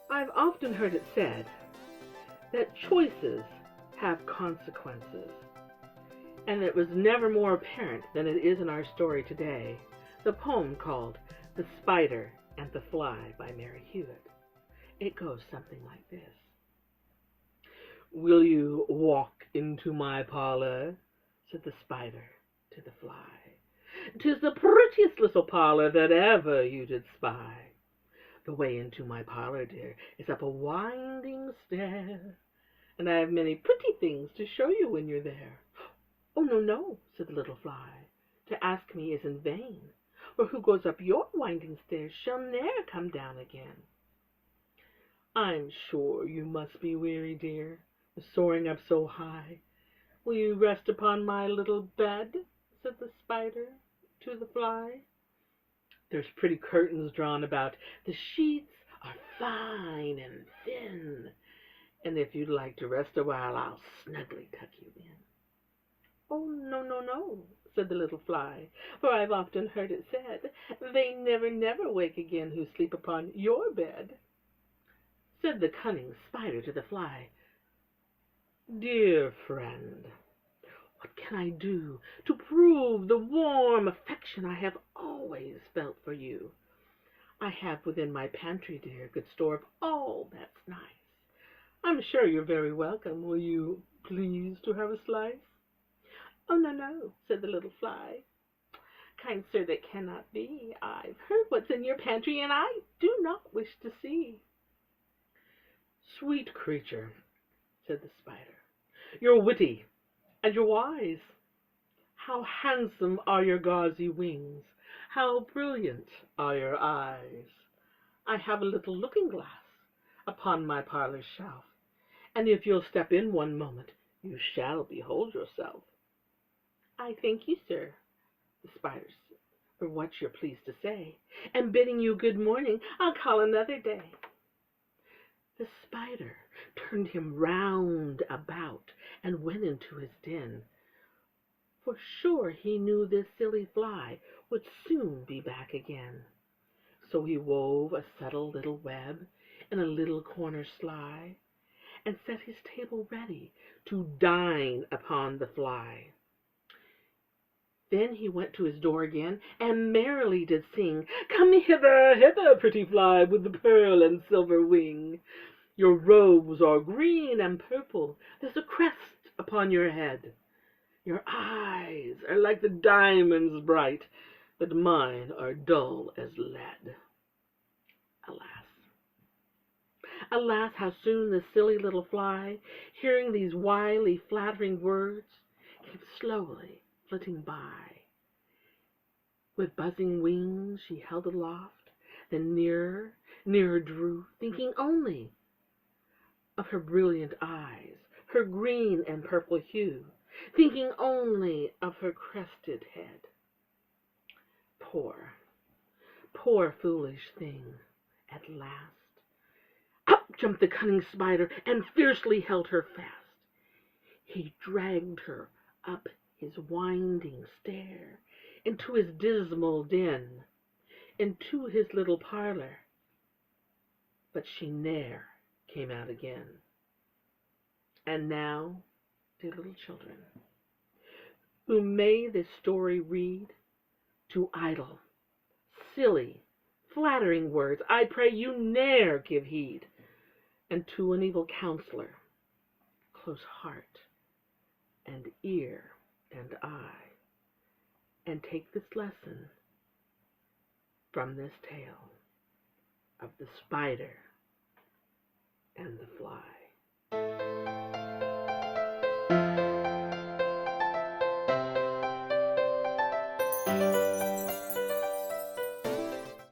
I've often heard it said that choices have consequences, and it was never more apparent than it is in our story today, the poem called The Spider and the Fly by Mary Howitt. It goes something like this. Will you walk into my parlor? Said the spider to the fly. 'Tis the prettiest little parlor that ever you did spy. The way into my parlor, dear, is up a winding stair, and I have many pretty things to show you when you're there. Oh, no, no, said the little fly, to ask me is in vain, for who goes up your winding stairs shall ne'er come down again. I'm sure you must be weary, dear, with soaring up so high. Will you rest upon my little bed? Said the spider to the fly. There's pretty curtains drawn about. The sheets are fine and thin, and if you'd like to rest a while, I'll snugly tuck you in. Oh, no, no, no, said the little fly, for I've often heard it said, they never, never wake again who sleep upon your bed. Said the cunning spider to the fly, dear friend, what can I do to prove the warm affection I have always felt for you? I have within my pantry, dear, good store of all that's nice. I'm sure you're very welcome. Will you please to have a slice? Oh, no, no, said the little fly. Kind sir, that cannot be. I've heard what's in your pantry, and I do not wish to see. Sweet creature, said the spider, you're witty and you're wise. How handsome are your gauzy wings, how brilliant are your eyes. I have a little looking-glass upon my parlor shelf, and if you'll step in one moment, you shall behold yourself. I thank you, sir, the spider said, for what you're pleased to say, and bidding you good morning, I'll call another day. The spider turned him round about and went into his den, for sure he knew this silly fly would soon be back again. So he wove a subtle little web in a little corner sly, and set his table ready to dine upon the fly. Then he went to his door again, and merrily did sing, Come hither, hither, pretty fly, with the pearl and silver wing. Your robes are green and purple, there's a crest upon your head. Your eyes are like the diamonds bright, but mine are dull as lead. Alas, alas, how soon the silly little fly, hearing these wily, flattering words, came slowly flitting by. With buzzing wings she held aloft, then nearer, nearer drew, thinking only of her brilliant eyes, her green and purple hue, thinking only of her crested head. Poor, poor foolish thing, at last. Up jumped the cunning spider and fiercely held her fast. He dragged her up his winding stair, into his dismal den, into his little parlor, but she ne'er came out again. And now, dear little children, who may this story read, to idle, silly, flattering words, I pray you ne'er give heed, and to an evil counselor, close heart and ear and eye, and take this lesson from this tale of the spider and the fly.